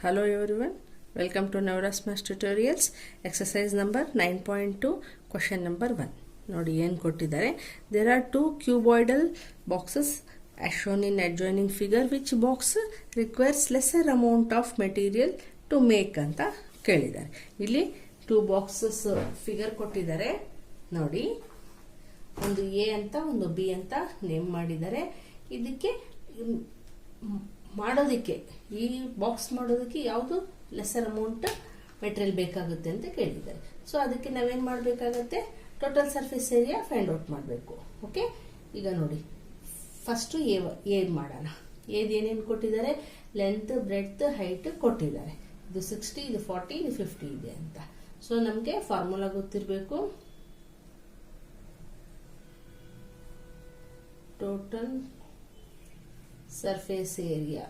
Hello everyone, welcome to Navras Math Tutorials. Exercise number 9.2, question number 1. ನೋಡಿ ಏನು ಕೊಟ್ಟಿದ್ದಾರೆ. There are two cuboidal boxes as shown in adjoining figure. Which box requires lesser amount of material to make ಅಂತ ಕೇಳಿದ್ದಾರೆ. ಇಲ್ಲಿ 2 boxes figure ಕೊಟ್ಟಿದ್ದಾರೆ. ನೋಡಿ ಒಂದು A ಅಂತ ಒಂದು ಬಿ ಅಂತ ನೇಮ್ ಮಾಡಿದ್ದಾರೆ. ಇದಕ್ಕೆ ಮಾಡೋದಕ್ಕೆ ಈ ಬಾಕ್ಸ್ ಮಾಡೋದಕ್ಕೆ ಯಾವುದು ಲೆಸರ್ ಅಮೌಂಟ್ ಮೆಟೀರಿಯಲ್ ಬೇಕಾಗುತ್ತೆ ಅಂತ ಕೇಳಿದ್ದಾರೆ. ಸೊ ಅದಕ್ಕೆ ನಾವೇನು ಮಾಡಬೇಕಾಗತ್ತೆ, total surface area find out ಮಾಡಬೇಕು. ಓಕೆ, ಈಗ ನೋಡಿ ಫಸ್ಟು ಎ ಮಾಡೋಣ. ಏನೇನು ಕೊಟ್ಟಿದ್ದಾರೆ, ಲೆಂತ್, ಬ್ರೆಡ್ತ್, ಹೈಟ್ ಕೊಟ್ಟಿದ್ದಾರೆ. ಇದು 60, ಇದು 40, ಇದು 50 ಇದೆ ಅಂತ. ಸೊ ನಮಗೆ ಫಾರ್ಮುಲಾ ಗೊತ್ತಿರಬೇಕು. Total surface area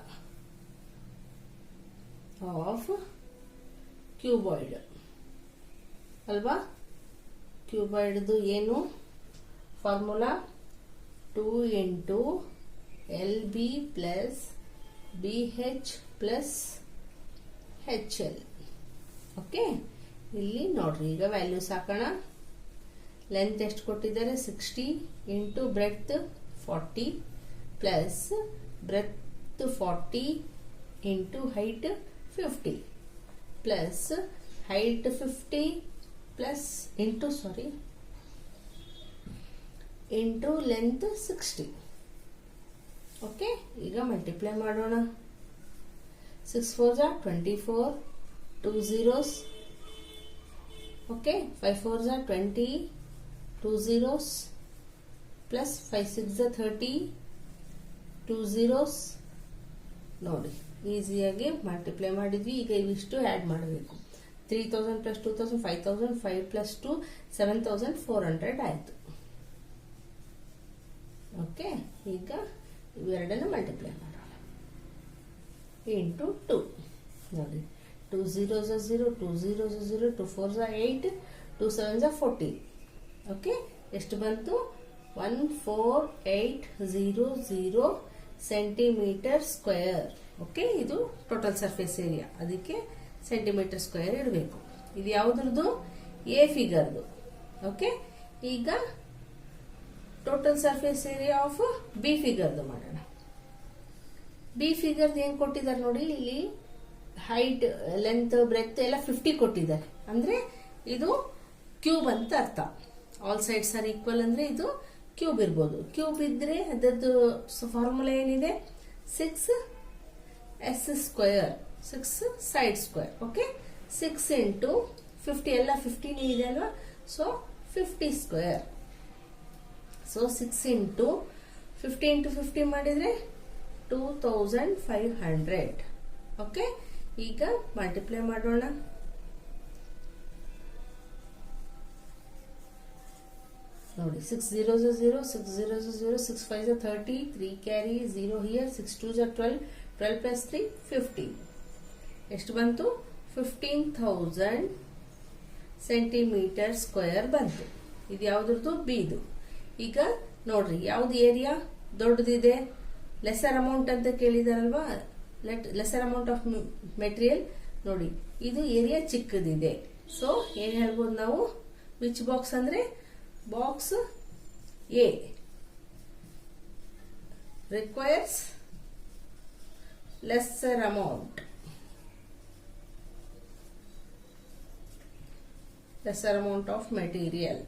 of cuboid ಅಲ್ವಾ. ಕ್ಯೂಬಾಯ್ಡ್ದು ಏನು formula, 2 into LB plus BH plus HL. Okay, ಇಲ್ಲಿ ನೋಡ್ರಿ ಈಗ ವ್ಯಾಲ್ಯೂಸ್ ಹಾಕೋಣ. ಲೆಂತ್ ಎಷ್ಟು ಕೊಟ್ಟಿದ್ದಾರೆ, 60 into breadth 40 plus breadth 40 into height 50 plus height 50 plus into length 60. Okay, ಈಗ ಮಲ್ಟಿಪ್ಲೈ ಮಾಡೋಣ. 6 4s are 24, 2 zeros. Okay, 5 4s are 20, 2 zeros plus 5 6s are 30, 2 zeros. ನೋಡಿ ಈಸಿಯಾಗಿ ಮಲ್ಟಿಪ್ಲೈ ಮಾಡಿದ್ವಿ. ಈಗ ಇವಿಷ್ಟು ಆ್ಯಡ್ ಮಾಡಬೇಕು. 3000 ಪ್ಲಸ್ 2000 5000, 5 ಪ್ಲಸ್ 2 7400 ಆಯಿತು. ಓಕೆ, ಈಗ ಇವೆರಡನ್ನು ಮಲ್ಟಿಪ್ಲೈ ಮಾಡೋಣ. ಇಂಟು 2 ನೋಡಿ, 2 zeros are 0, 2 zeros are 0, 2 4s are 8, 2 7s are 14. Okay, ಎಷ್ಟು ಬಂತು, 14800 ಸೆಂಟಿಮೀಟರ್ ಸ್ಕ್ವೇರ್. ಓಕೆ, ಇದು ಟೋಟಲ್ ಸರ್ಫೇಸ್ ಏರಿಯಾ, ಅದಕ್ಕೆ ಸೆಂಟಿಮೀಟರ್ ಸ್ಕ್ವೇರ್ ಇಡಬೇಕು. ಇದು ಯಾವುದ್ರದ್ದು, ಎ ಫಿಗರ್ದು. ಓಕೆ, ಈಗ total surface area of B ಫಿಗರ್ದು ಮಾಡೋಣ. ಬಿ ಫಿಗರ್ದು ಏನು ಕೊಟ್ಟಿದ್ದಾರೆ ನೋಡಿ, ಇಲ್ಲಿ ಹೈಟ್, ಲೆಂತ್, ಬ್ರೆತ್ ಎಲ್ಲ 50 ಕೊಟ್ಟಿದ್ದಾರೆ. ಅಂದ್ರೆ ಇದು ಕ್ಯೂಬ್ ಅಂತ ಅರ್ಥ. ಆಲ್ ಸೈಡ್ಸ್ ಆರ್ ಈಕ್ವಲ್ ಅಂದ್ರೆ ಇದು ಕ್ಯೂಬ್ ಇರ್ಬೋದು. ಕ್ಯೂಬ್ ಇದ್ರೆ ಅದರದ್ದು ಫಾರ್ಮುಲಾ ಏನಿದೆ, 6s square, 6 side square. Okay, 6 into 50 ಎಲ್ಲ 15 ಇದೆ ಅಲ್ವಾ. So 50 square. ಸೊ 6 ಇಂಟು 50 ಮಾಡಿದ್ರೆ 2500. ಓಕೆ, ಈಗ ಮಲ್ಟಿಪ್ಲೈ ಮಾಡೋಣ. ನೋಡಿ 6 zeros are 0, 6 zeros are 0, 6 5s are 30, 3 carry 0 here, 6 2s are 12, 12 plus 3 15. ಎಷ್ಟು ಬಂತು, 15000 ಸೆಂಟಿಮೀಟರ್ ಸ್ಕ್ವೇರ್ ಬಂತು. ಇದು ಯಾವುದ್ರದ್ದು, ಬಿದು. ಈಗ ನೋಡ್ರಿ ಯಾವ್ದು ಏರಿಯಾ ದೊಡ್ಡದಿದೆ, ಲೆಸರ್ ಅಮೌಂಟ್ ಅಂತ ಕೇಳಿದಾರಲ್ವಾ, ಲೆಸರ್ ಅಮೌಂಟ್ ಆಫ್ ಮೆಟೀರಿಯಲ್. ನೋಡಿ ಇದು ಏರಿಯಾ ಚಿಕ್ಕದಿದೆ. ಸೊ ಏನ್ ಹೇಳ್ಬೋದು ನಾವು, ವಿಚ್ ಬಾಕ್ಸ್ ಅಂದ್ರೆ box A requires lesser amount of material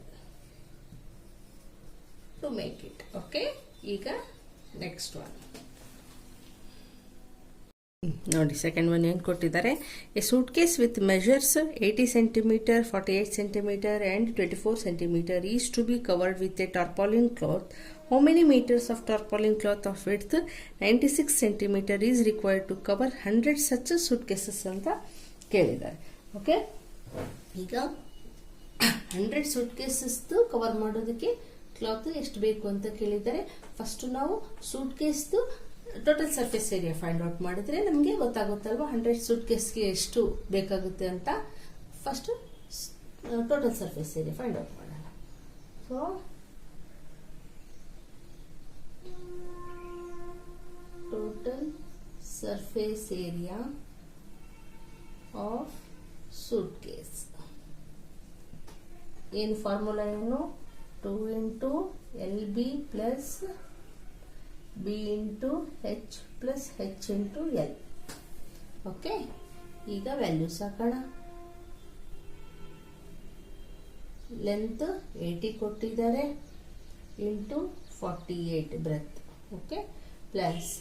to make it. Okay, ಈಗ next one ನೋಡಿ. ಸೆಕೆಂಡ್ ಒನ್ ಏನು ಕೊಟ್ಟಿದ್ದಾರೆ, a suitcase with measures 80 centimeter, 48 centimeter and 24 centimeter is to be covered with a tarpaulin cloth. How many metres of tarpaulin cloth of width 96 centimeter is required to cover 100 such suitcases ಅಂತ ಕೇಳಿದ್ದಾರೆ. Okay, ಈಗ 100 suitcases cover ಮಾಡೋದಕ್ಕೆ cloth ಎಷ್ಟು ಬೇಕು ಅಂತ ಕೇಳಿದ್ದಾರೆ. First ನಾವು suit ಕೇಸ್ದು total surface area find out ಮಾಡಿದ್ರೆ ನಮಗೆ ಗೊತ್ತಾಗುತ್ತಲ್ವಾ 100 ಸೂಟ್ ಕೇಸ್ಗೆ ಎಷ್ಟು ಬೇಕಾಗುತ್ತೆ ಅಂತ. First total surface area find out ಮಾಡೋಣ. So total surface area of suitcase. ಏನು ಫಾರ್ಮುಲಾ ಏನು? 2 into LB plus B into H plus H into L. Okay, ಈಗ ವ್ಯಾಲ್ಯೂಸ್ ಹಾಕೋಣ. ಲೆಂತ್ 80 ಕೊಟ್ಟಿದ್ದಾರೆ into 48 breadth. Okay, plus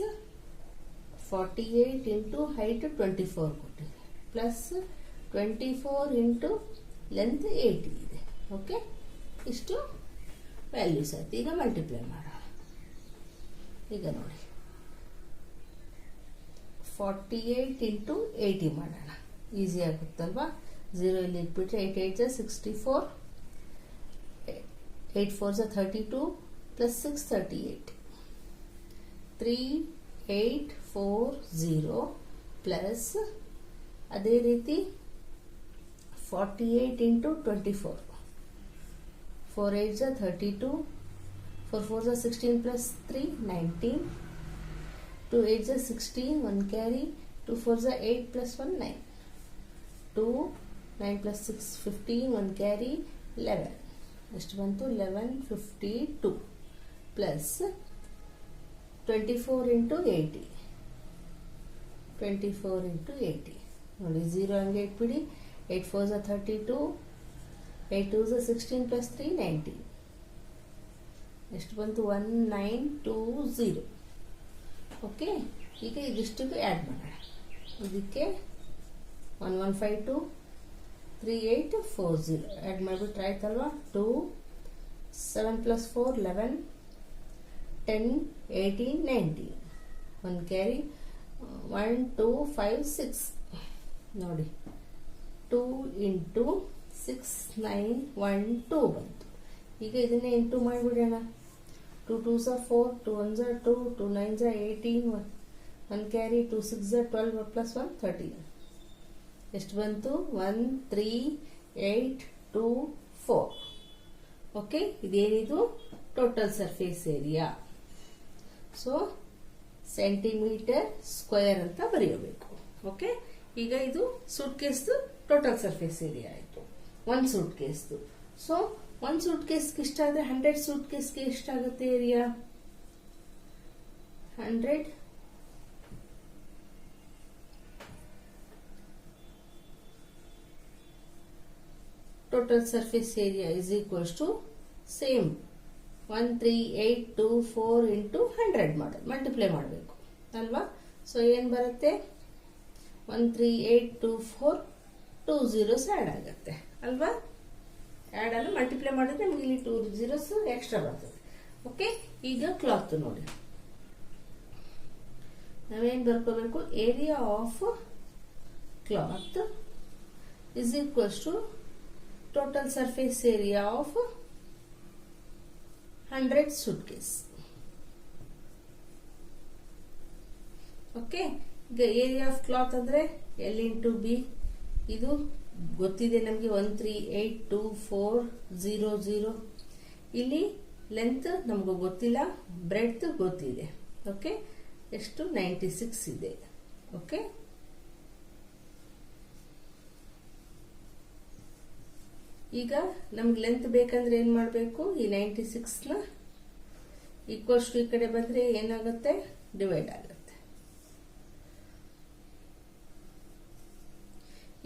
48 into height 24 ಕೊಟ್ಟಿದೆ, plus 24 into length 80 ಇದೆ. Okay, ಇಷ್ಟು values ಆಯ್ತು. ಈಗ ಮಲ್ಟಿಪ್ಲೈ ಮಾಡೋಣ. ಈಗ ನೋಡಿ 48 ಇಂಟು 80 ಮಾಡೋಣ, ಈಸಿ ಆಗುತ್ತಲ್ವಾ. 0 ಇಲ್ಲಿ ಇಟ್ಬಿಟ್ರೆ 8 8 64, 8 4 32 ಪ್ಲಸ್ 6 38, 3840 ಪ್ಲಸ್ ಅದೇ ರೀತಿ 48 into 24, 4 8 32, 4 4 16 plus 3 19, 2 8 16, 1 carry, 2 4 8 plus 1 9, 2 9 plus 6 15, 1 carry 11. ಎಷ್ಟು ಬಂತು? 1152 ಪ್ಲಸ್ 24 ಇಂಟು 80, 24 ಇಂಟು 80 ನೋಡಿ, 0 ಹಂಗೆ ಇಟ್ಬಿಡಿ. 8 4 32, 8 2 16 plus 3 19. ಎಷ್ಟು ಬಂತು? 1920. ಓಕೆ, ಈಗ ಇದಿಷ್ಟಕ್ಕೆ ಆ್ಯಡ್ ಮಾಡೋಣ. ಇದಕ್ಕೆ 1152 3840 ಆ್ಯಡ್ ಮಾಡಿಬಿಟ್ರೆ ಆಯ್ತಲ್ವಾ. 2 7 plus 4 11, 10 18 19, 1 ಕ್ಯಾರಿ 1 2 5 6 ನೋಡಿ, 2 ಇಂಟು 6 9 1 2 ಬಂತು. ಈಗ ಇದನ್ನೇ ಇಂಟು ಮಾಡಿಬಿಡೋಣ. 2 2s 4, 2 1s 2, 2 9s 18, 1 carry 2 6s 12 plus 1 13. ಎಷ್ಟು ಬಂತು? 13824. ಓಕೆ, ಇದೇನಿದು? Total surface area. So centimetre square ಅಂತ ಬರೆಯಬೇಕು. ಓಕೆ, ಈಗ ಇದು ಸೂಟ್ ಕೇಸ್ದು ಟೋಟಲ್ ಸರ್ಫೇಸ್ ಏರಿಯಾ ಆಯಿತು, ಒಂದು ಸೂಟ್ ಕೇಸ್ದು. ಸೊ ಒಂದು ಸೂಟ್ ಕೇಸ್ಗೆ ಇಷ್ಟಾದರೆ 100 ಸೂಟ್ ಕೇಸ್ಗೆ ಎಷ್ಟಾಗುತ್ತೆ area? 100 total surface area is equals to same 13824 into 100 multiply ಮಾಡಬೇಕು ಅಲ್ವಾ. ಸೊ ಏನು ಬರುತ್ತೆ? 13824 2 zeros ಆ್ಯಡ್ ಆಗುತ್ತೆ ಅಲ್ವಾ. ಆ್ಯಡ್ ಅನ್ನು ಮಲ್ಟಿಪ್ಲೈ ಮಾಡಿದ್ರೆ ನಮಗೆ ಇಲ್ಲಿ 2 zeros ಎಕ್ಸ್ಟ್ರಾ ಬರ್ತದೆ. ಓಕೆ, ಈಗ ಕ್ಲಾತ್ ನೋಡಿ, ನಾವೇನು ಬರ್ಕೋಬೇಕು? Area of cloth is equals to total surface area of 100 suitcase. Okay, ಈಗ ಏರಿಯಾ ಆಫ್ ಕ್ಲಾತ್ ಅಂದ್ರೆ L ಇಂಟು ಬಿ. ಇದು ಗೊತ್ತಿದೆ ನಮಗೆ 1382400. ಇಲ್ಲಿ ಲೆಂತ್ ನಮ್ಗೆ ಗೊತ್ತಿಲ್ಲ, ಬ್ರೆಡ್ತ್ ಗೊತ್ತಿದೆ. ಓಕೆ, ಎಷ್ಟು? 96 ಇದೆ. ಓಕೆ, ಈಗ ನಮ್ಗೆ ಲೆಂತ್ ಬೇಕಂದ್ರೆ ಏನು ಮಾಡಬೇಕು? ಈ 96ನ ಈಕ್ವಲ್ಸ್ ಟು ಈ ಕಡೆ ಬಂದರೆ ಏನಾಗುತ್ತೆ? ಡಿವೈಡ್ ಆಗುತ್ತೆ.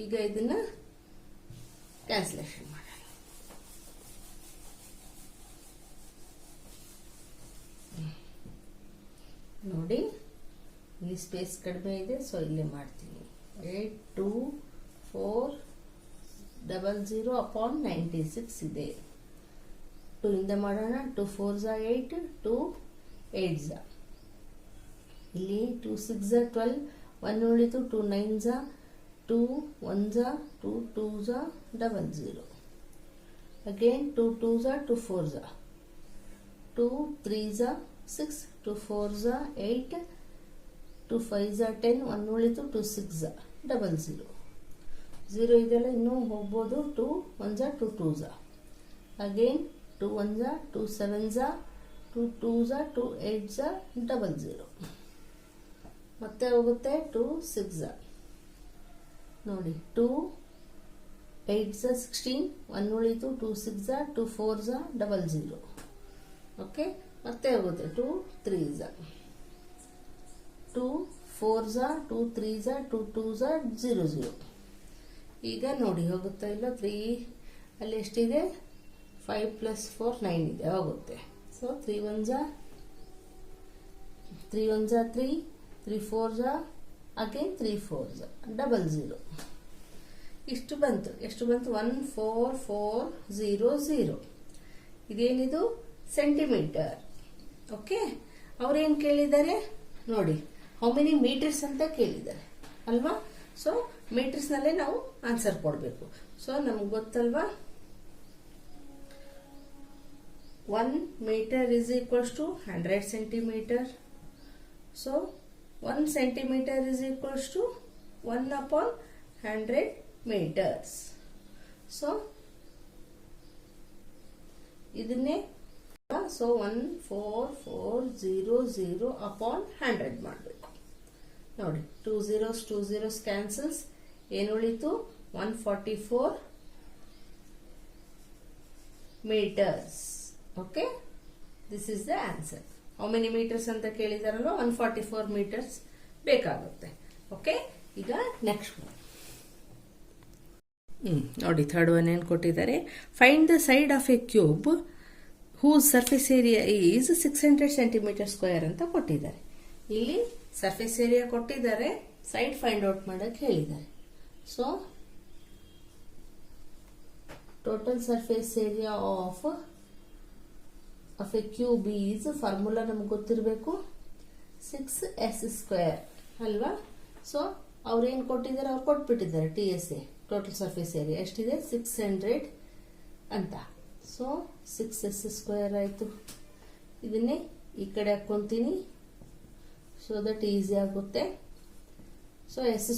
ಈಗ ಇದನ್ನ ಕ್ಯಾನ್ಸಲೇಷನ್ ಮಾಡೋಣ. ನೋಡಿ, ಇಲ್ಲಿ ಸ್ಪೇಸ್ ಕಡಿಮೆ ಇದೆ, ಸೊ ಇಲ್ಲೇ ಮಾಡ್ತೀನಿ. 8240 ಅಪಾನ್ 96 ಇದೆ. 2 ಇಂದ ಮಾಡೋಣ. 2 4s 8, 2 8s. ಇಲ್ಲಿ 2 6s 12, 1 ಉಳಿತು. 2 9s 2 1s 2 2s 00. Again 2 2s 2 4s, 2 3s 6, 2 4s 8, 2 5s 10, 1 ಉಳಿತು. 2 6s 00. 0 ಇದೆಲ್ಲ ಇನ್ನೂ ಹೋಗ್ಬೋದು. 2 1s 2 2s. Again 2 1s 2 7s 2 2s 2 8s 00. ಮತ್ತೆ ಹೋಗುತ್ತೆ 2 6s. ನೋಡಿ 2 8 16, 1 ಉಳಿತು, 2 6 2 4 00. ಓಕೆ, ಮತ್ತೆ ಹೋಗುತ್ತೆ 2 3 2 4 2 3 2 2 0 0. ಈಗ ನೋಡಿ ಹೋಗುತ್ತಾ ಇಲ್ಲ, 3 ಅಲ್ಲಿ ಎಷ್ಟಿದೆ, 5 + 4 9 ಇದೆ, ಹೋಗುತ್ತೆ. So 3 1 3 3 3 4 again 3 4 00. ಇಷ್ಟು ಬಂತು. ಎಷ್ಟು ಬಂತು? 14400. ಇದೇನಿದು? ಸೆಂಟಿಮೀಟರ್. ಓಕೆ, ಅವ್ರೇನು ಕೇಳಿದ್ದಾರೆ ನೋಡಿ, ಹೌ ಮೆನಿ ಮೀಟರ್ಸ್ ಅಂತ ಕೇಳಿದ್ದಾರೆ ಅಲ್ವಾ. ಸೊ ಮೀಟರ್ಸ್ ನಲ್ಲೇ ನಾವು ಆನ್ಸರ್ ಕೊಡಬೇಕು. ಸೊ ನಮ್ಗೆ ಗೊತ್ತಲ್ವಾ, 1 meter is equals to 100 centimeter. So 1 centimeter is equals to 1/100 meters. So ಇದನ್ನೇ ಸೊ 14400 ಅಪಾನ್ 100 ಮಾಡಬೇಕು. ನೋಡಿ 2 zeros ಕ್ಯಾನ್ಸಲ್ಸ್, ಏನು ಉಳಿತು? 144 meters. Okay, this is the answer. How many meters ಅಂತ ಕೇಳಿದಾರಲ್ವ, 144 meters ಬೇಕಾಗುತ್ತೆ. ಓಕೆ, ಈಗ ನೆಕ್ಸ್ಟ್ ನೋಡಿ, ಥರ್ಡ್ ಒನ್ ಏನು ಕೊಟ್ಟಿದ್ದಾರೆ? Find the side of a cube whose surface area is 600 cm² ಅಂತ ಕೊಟ್ಟಿದ್ದಾರೆ. ಇಲ್ಲಿ ಸರ್ಫೇಸ್ ಏರಿಯಾ ಕೊಟ್ಟಿದ್ದಾರೆ, ಸೈಡ್ ಫೈಂಡ್ ಔಟ್ ಮಾಡಕ್ಕೆ ಹೇಳಿದ್ದಾರೆ. So total surface area of a cube is, formula ನಮ್ಗೆ ಗೊತ್ತಿರಬೇಕು, 6s² ಅಲ್ವಾ. ಸೊ ಅವ್ರೇನು ಕೊಟ್ಟಿದ್ದಾರೆ? ಅವ್ರು ಕೊಟ್ಬಿಟ್ಟಿದ್ದಾರೆ TSA, ಟೋಟಲ್ ಸರ್ಫೇಸ್ ಏರಿಯಾ ಎಷ್ಟಿದೆ? 600 ಅಂತ. ಸೊ 6s² ಆಯಿತು. ಇದನ್ನೇ ಈ ಕಡೆ ಹಾಕ್ಕೊಂತೀನಿ, ಸೊ ದಟ್ ಈಸಿ ಆಗುತ್ತೆ. ಸೊ s²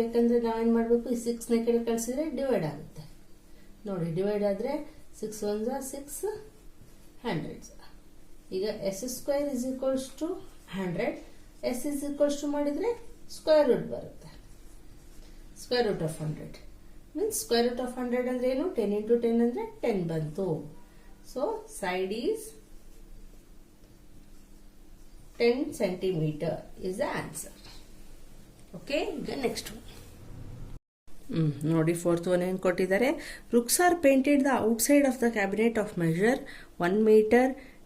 ಬೇಕಂದ್ರೆ ನಾವೇನು ಮಾಡಬೇಕು? ಈ 6ನ ಕಡೆ ಕಳಿಸಿದ್ರೆ ಡಿವೈಡ್ ಆಗುತ್ತೆ. ನೋಡಿ, ಡಿವೈಡ್ ಆದರೆ 6 1 6 100. ಈಗ s² is equals to 100, s is equals to ಮಾಡಿದರೆ ಸ್ಕ್ವೇರ್ ರೂಟ್ ಬರುತ್ತೆ. Square root of 100 means square root of 100 ಅಂದ್ರೆ ಏನು? 10 × 10 ಅಂದ್ರೆ 10 ಬಂತು. So side is 10 centimeter is the answer. Okay, ಈಗ ನೆಕ್ಸ್ಟ್ ನೋಡಿ, ಫೋರ್ತ್ ಒನ್ ಏನು ಕೊಟ್ಟಿದ್ದಾರೆ? Rooks are painted the outside of the cabinet of measure 1 meter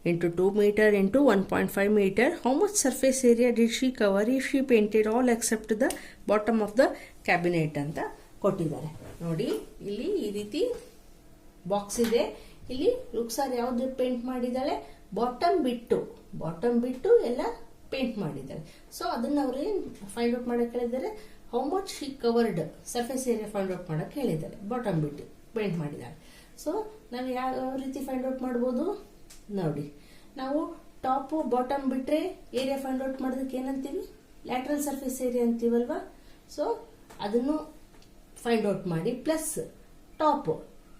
into 2 meter into 1.5 meter. How much surface area did she cover if she painted all except the bottom of the cabinet ಅಂತ ಕೊಟ್ಟಿದ್ದಾರೆ. ನೋಡಿ, ಇಲ್ಲಿ ಈ ರೀತಿ box ಇದೆ. ಇಲ್ಲಿ ರುಕ್ಸಾರ್ ಯಾವ್ದು paint ಮಾಡಿದ್ದಾಳೆ? ಬಾಟಮ್ ಬಿಟ್ಟು ಎಲ್ಲ ಪೇಂಟ್ ಮಾಡಿದ್ದಾಳೆ. ಸೊ ಅದನ್ನ ಅವ್ರಿಗೆ ಫೈಂಡ್ ಔಟ್ ಮಾಡಕ್ಕೆ ಹೇಳಿದ್ದಾರೆ. How much she covered, surface area find out ಮಾಡಕ್ಕೆ ಹೇಳಿದ್ದಾರೆ. ಬಾಟಮ್ ಬಿಟ್ಟು ಪೇಂಟ್ ಮಾಡಿದ್ದಾಳೆ. ಸೊ ನಾವು ಯಾವ ರೀತಿ ಫೈಂಡ್ ಔಟ್ ಮಾಡ್ಬೋದು ನೋಡಿ, ನಾವು ಟಾಪ್ ಬಾಟಮ್ ಬಿಟ್ರೆ ಏರಿಯಾ ಫೈಂಡ್ ಔಟ್ ಮಾಡೋದಕ್ಕೆ ಏನಂತೀವಿ? ಲ್ಯಾಟ್ರಲ್ ಸರ್ಫೇಸ್ ಏರಿಯಾ ಅಂತೀವಲ್ವಾ. ಸೊ ಅದನ್ನು ಫೈಂಡ್ ಔಟ್ ಮಾಡಿ, ಪ್ಲಸ್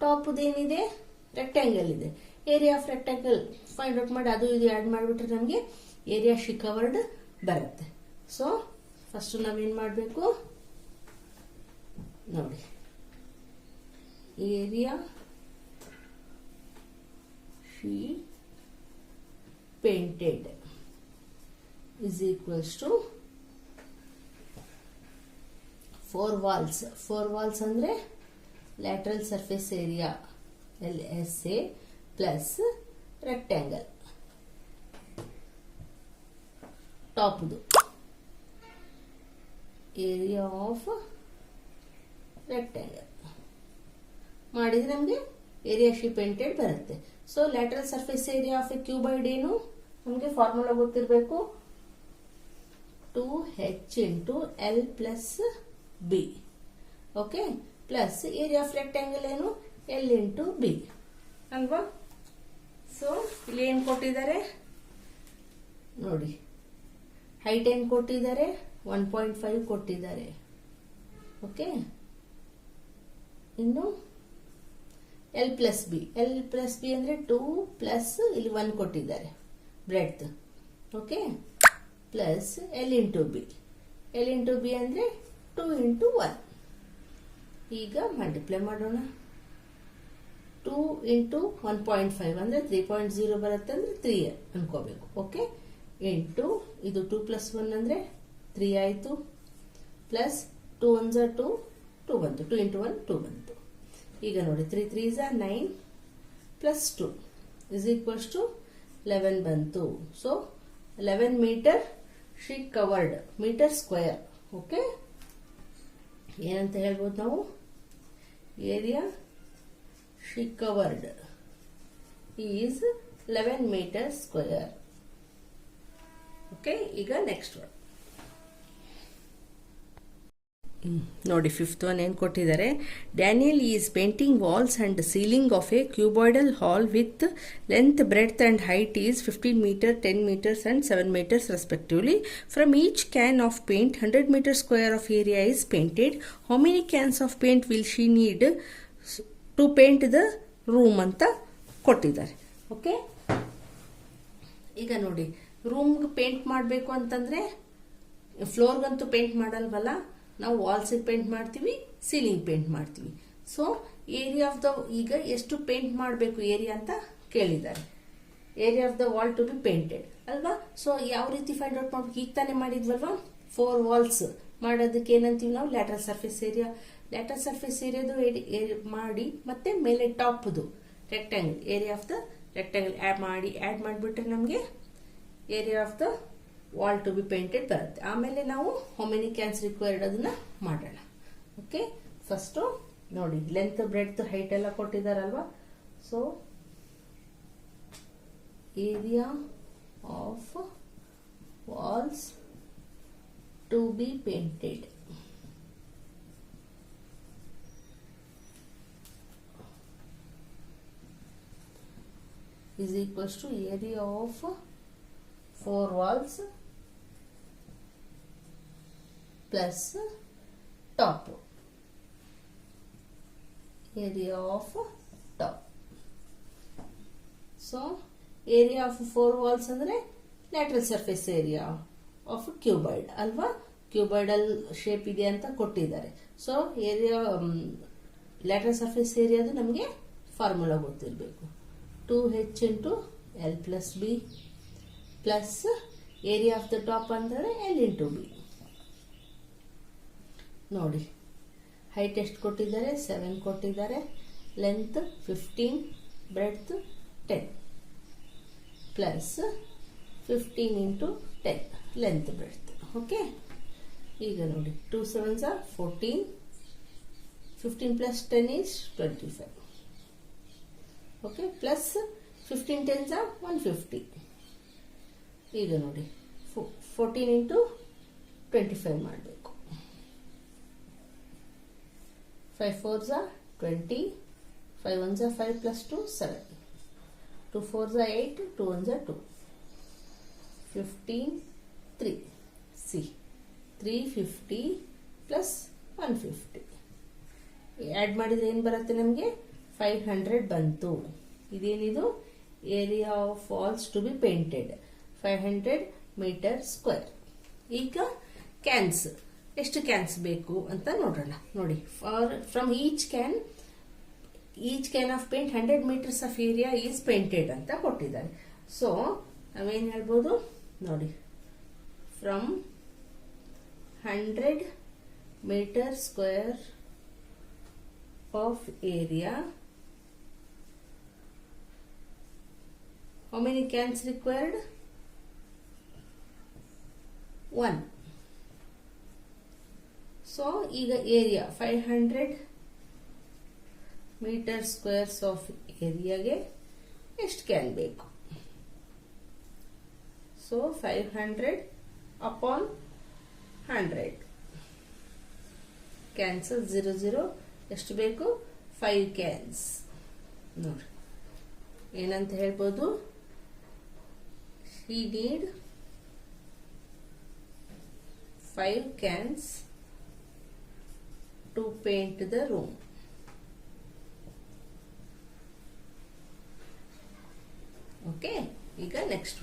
ಟಾಪ್ದೇನಿದೆ? ರೆಕ್ಟ್ಯಾಂಗಲ್ ಇದೆ. Area of rectangle find out ಮಾಡಿ ಅದು ಇದು ಆ್ಯಡ್ ಮಾಡಿಬಿಟ್ರೆ ನಮಗೆ ಏರಿಯಾ ಶಿ ಕವರ್ಡ್ ಬರುತ್ತೆ. ಸೊ ಫಸ್ಟ್ ನಾವೇನು ಮಾಡಬೇಕು ನೋಡಿ, area she painted is equals to 4 walls. 4 walls ಅಂದ್ರೆ lateral surface area LSA plus rectangle. ಟಾಪ್ದು ಏರಿಯಾ ಆಫ್ ರೆಕ್ಟ್ಯಾಂಗಲ್ ಮಾಡಿದ್ರೆ ನಮಗೆ ಏರಿಯಾ ಶಿ ಪೇಂಟೆಡ್ ಬರುತ್ತೆ. So lateral surface area of a cuboid ಏನು? ನಮಗೆ ಫಾರ್ಮುಲಾ ಗೊತ್ತಿರಬೇಕು, 2h × L + B. Okay, plus area of rectangle ಏನು? L × B ಅಲ್ವಾ. ಸೊ ಇಲ್ಲಿ ಏನು ಕೊಟ್ಟಿದ್ದಾರೆ ನೋಡಿ, ಹೈಟ್ ಏನು ಕೊಟ್ಟಿದ್ದಾರೆ? 1.5 ಕೊಟ್ಟಿದ್ದಾರೆ. ಓಕೆ, ಇನ್ನು L + B. L + B ಅಂದ್ರೆ 2 ಪ್ಲಸ್ ಇಲ್ಲಿ 1 ಕೊಟ್ಟಿದ್ದಾರೆ breadth. Okay, plus L × B. L × B ಅಂದ್ರೆ 2 × 1. ಈಗ ಮಲ್ಟಿಪ್ಲೈ ಮಾಡೋಣ. 2 ಇಂಟು 1.5 ಅಂದರೆ 3.0 ಬರುತ್ತೆ, ಅಂದರೆ 3 ಅನ್ಕೋಬೇಕು. ಓಕೆ, ಇಂಟು ಇದು 2 ಪ್ಲಸ್ 1 ಅಂದರೆ 3 ಆಯಿತು, ಪ್ಲಸ್ 2 1 2, 2 ಬಂತು, 2 ಇಂಟು 1 2 ಬಂತು. ಈಗ ನೋಡಿ 3 3 9 ಪ್ಲಸ್ 2 ಇಸ್ ಈಕ್ವಲ್ಸ್ ಟು 11 ಬಂತು. So 11 meter she covered, meter square. Okay, ಏನಂತ ಹೇಳ್ಬೋದು ನಾವು? Area she covered is 11 meters square. Okay, ಈಗ ನೆಕ್ಸ್ಟ್ ಒನ್ ನೋಡಿ. ಫಿಫ್ತ್ ಒನ್ ಏನು ಕೊಟ್ಟಿದ್ದಾರೆ? Daniel is painting walls and ceiling of a cuboidal hall with length, breadth and height is 15 meters, 10 meters and 7 meters respectively. From each can of paint, 100 meters square of area is painted. How many cans of paint will she need to paint the room ಅಂತ ಕೊಟ್ಟಿದ್ದಾರೆ. Okay, ಈಗ ನೋಡಿ, ರೂಮ್ಗೆ paint ಮಾಡಬೇಕು ಅಂತಂದರೆ ಫ್ಲೋರ್ಗಂತೂ paint ಮಾಡಲ್ವಲ್ಲ, ನಾವು ವಾಲ್ಸಿಗೆ ಪೇಂಟ್ ಮಾಡ್ತೀವಿ, ಸೀಲಿಂಗ್ ಪೇಂಟ್ ಮಾಡ್ತೀವಿ. ಸೊ ಏರಿಯಾ ಆಫ್ ದ, ಈಗ ಎಷ್ಟು ಪೇಂಟ್ ಮಾಡಬೇಕು ಏರಿಯಾ ಅಂತ ಕೇಳಿದ್ದಾರೆ. Area of the wall to be painted ಅಲ್ವಾ? ಸೊ ಯಾವ ರೀತಿ ಫೈಂಡ್ ಔಟ್ ಮಾಡ್ಬೇಕು? ಈಗ ತಾನೇ ಮಾಡಿದ್ವಲ್ವಾ 4 ವಾಲ್ಸ್ ಮಾಡೋದಕ್ಕೆ ಏನಂತೀವಿ ನಾವು? Lateral surface area. Lateral surface ಏರಿಯಾದು ಮಾಡಿ ಮತ್ತೆ ಮೇಲೆ ಟಾಪ್ದು rectangle, area of the rectangle add ಮಾಡಿಬಿಟ್ರೆ ನಮಗೆ area of the wall to be painted ಬರುತ್ತೆ. ಆಮೇಲೆ ನಾವು ಹೌ ಮೆನಿ ಕ್ಯಾನ್ಸ್ ರಿಕ್ವೈರ್ಡ್ ಅದನ್ನ ಮಾಡೋಣ. ಓಕೆ, ಫಸ್ಟು ನೋಡಿ, ಲೆಂತ್, ಬ್ರೆಡ್ತ್, ಹೈಟ್ ಎಲ್ಲ ಕೊಟ್ಟಿದ್ದಾರಲ್ವಾ. So area of walls to be painted is equals to area of 4 walls plus top, area of top. So area of 4 walls ಅಂದ್ರೆ lateral surface area of cuboid ಅಲ್ವಾ? Cuboidal shape ಇದೆ ಅಂತ ಕೊಟ್ಟಿದ್ದಾರೆ. So area lateral surface area ಅದು ನಮಗೆ formula ಗೊತ್ತಿರಬೇಕು. 2h into L plus B plus area of the top ಅಂದರೆ L into B. ನೋಡಿ, ಹೈಟ್ ಎಷ್ಟು ಕೊಟ್ಟಿದ್ದಾರೆ? 7 ಕೊಟ್ಟಿದ್ದಾರೆ. Length 15, breadth 10 plus 15 into 10 length breadth. Okay, ಈಗ ನೋಡಿ 2 7s are 14, 15 plus 10 is 25. Okay, plus 15 10s are 150. ಈಗ ನೋಡಿ 14 ಇಂಟು 25 ಮಾಡಬೇಕು. 5 4s are 20, 5 1s are 5 plus 2 7, 2 4s are 8, 2 1s are 2, 15 3. See, 350 plus 150 add ಮಾಡಿದ್ರೆ ಏನು ಬರುತ್ತೆ ನಮಗೆ? 500 ಬಂತು. ಇದೇನಿದು? Area of walls to be painted 500 meter square. ಈಗ ಕ್ಯಾನ್ಸ್, ಎಷ್ಟು ಕ್ಯಾನ್ಸ್ ಬೇಕು ಅಂತ ನೋಡೋಣ. ನೋಡಿ, from each can of paint 100 meters of area is painted ಅಂತ ಕೊಟ್ಟಿದ್ದಾರೆ. ಸೊ ನಾವೇನು ಹೇಳ್ಬೋದು ನೋಡಿ, from 100 meter square of area, how many cans required? 1. So ಈಗ ಏರಿಯಾ 500 ಮೀಟರ್ ಸ್ಕ್ವೇರ್ಸ್ ಆಫ್ ಏರಿಯಾಗೆ ಎಷ್ಟು ಕ್ಯಾನ್ ಬೇಕು? ಸೊ 500 ಅಪಾನ್ 100 ಕ್ಯಾನ್ಸಲ್ 0 0 ಎಷ್ಟು ಬೇಕು? 5 ಕ್ಯಾನ್ಸ್. ನೋಡಿ ಏನಂತ ಹೇಳ್ಬೋದು? he need 5 cans to paint the room. Okay, ಈಗ ನೆಕ್ಸ್ಟ್